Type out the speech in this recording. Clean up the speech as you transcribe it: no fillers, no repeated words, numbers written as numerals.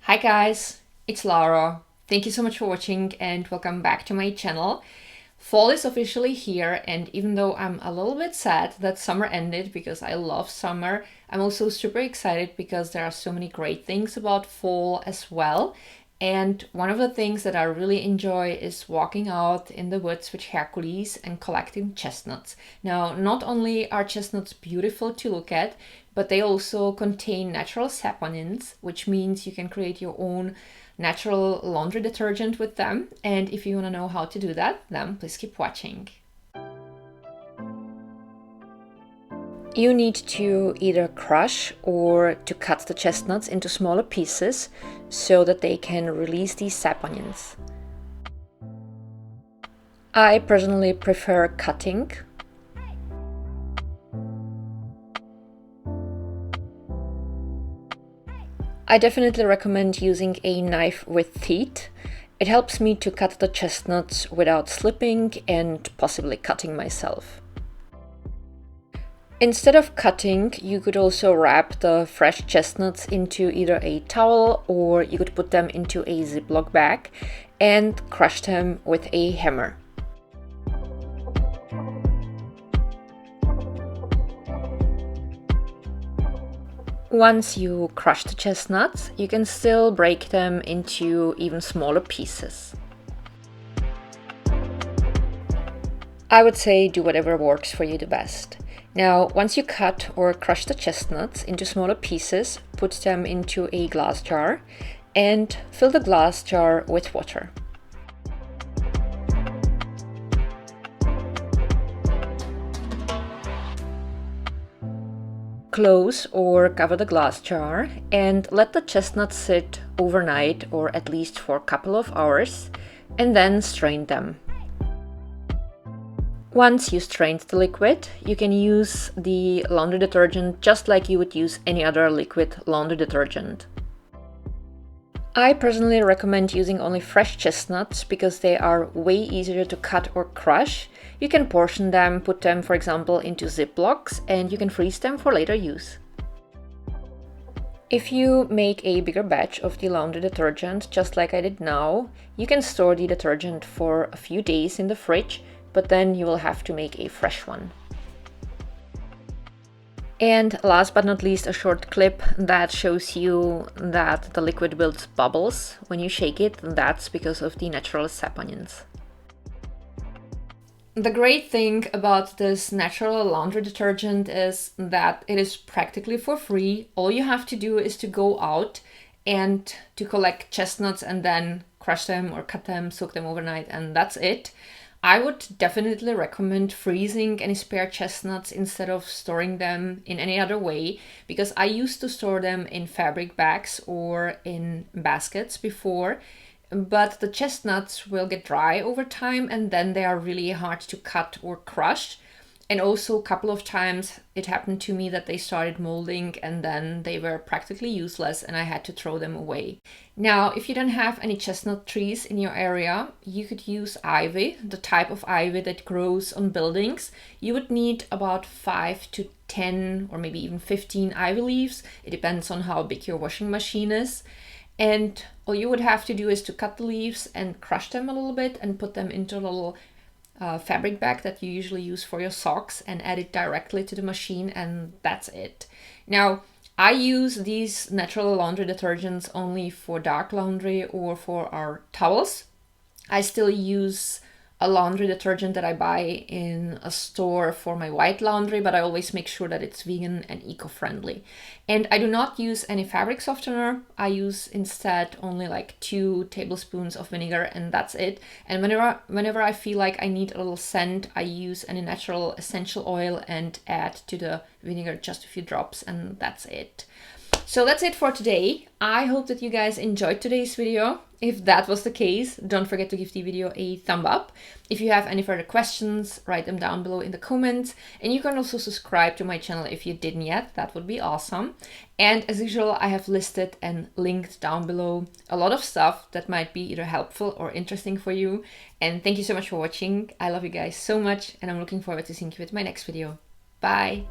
Hi guys, it's Laura. Thank you so much for watching and welcome back to my channel. Fall is officially here, and even though I'm a little bit sad that summer ended because I love summer, I'm also super excited because there are so many great things about fall as well. And one of the things that I really enjoy is walking out in the woods with Hercules and collecting chestnuts. Now, not only are chestnuts beautiful to look at, but they also contain natural saponins, which means you can create your own natural laundry detergent with them. And if you want to know how to do that, then please keep watching. You need to either crush or to cut the chestnuts into smaller pieces so that they can release these saponins. I personally prefer cutting. I definitely recommend using a knife with teeth. It helps me to cut the chestnuts without slipping and possibly cutting myself. Instead of cutting, you could also wrap the fresh chestnuts into either a towel or you could put them into a Ziploc bag and crush them with a hammer. Once you crush the chestnuts, you can still break them into even smaller pieces. I would say do whatever works for you the best. Now, once you cut or crush the chestnuts into smaller pieces, put them into a glass jar and fill the glass jar with water. Close or cover the glass jar and let the chestnuts sit overnight or at least for a couple of hours, and then strain them. Once you strained the liquid, you can use the laundry detergent just like you would use any other liquid laundry detergent. I personally recommend using only fresh chestnuts because they are way easier to cut or crush. You can portion them, put them, for example, into Ziplocs, and you can freeze them for later use. If you make a bigger batch of the laundry detergent, just like I did now, you can store the detergent for a few days in the fridge, but then you will have to make a fresh one. And last but not least, a short clip that shows you that the liquid builds bubbles when you shake it. That's because of the natural saponins. The great thing about this natural laundry detergent is that it is practically for free. All you have to do is to go out and to collect chestnuts and then crush them or cut them, soak them overnight, and that's it. I would definitely recommend freezing any spare chestnuts instead of storing them in any other way, because I used to store them in fabric bags or in baskets before, but the chestnuts will get dry over time and then they are really hard to cut or crush. And also a couple of times it happened to me that they started molding and then they were practically useless and I had to throw them away. Now, if you don't have any chestnut trees in your area, you could use ivy, the type of ivy that grows on buildings. You would need about 5 to 10 or maybe even 15 ivy leaves. It depends on how big your washing machine is. And all you would have to do is to cut the leaves and crush them a little bit and put them into a little fabric bag that you usually use for your socks and add it directly to the machine, and that's it. Now, I use these natural laundry detergents only for dark laundry or for our towels. I still use a laundry detergent that I buy in a store for my white laundry, but I always make sure that it's vegan and eco-friendly. And I do not use any fabric softener. I use instead only like 2 tablespoons of vinegar and that's it. And whenever I feel like I need a little scent, I use any natural essential oil and add to the vinegar just a few drops and that's it. So that's it for today. I hope that you guys enjoyed today's video. If that was the case, don't forget to give the video a thumb up. If you have any further questions, write them down below in the comments. And you can also subscribe to my channel if you didn't yet. That would be awesome. And as usual, I have listed and linked down below a lot of stuff that might be either helpful or interesting for you. And thank you so much for watching. I love you guys so much and I'm looking forward to seeing you with my next video. Bye!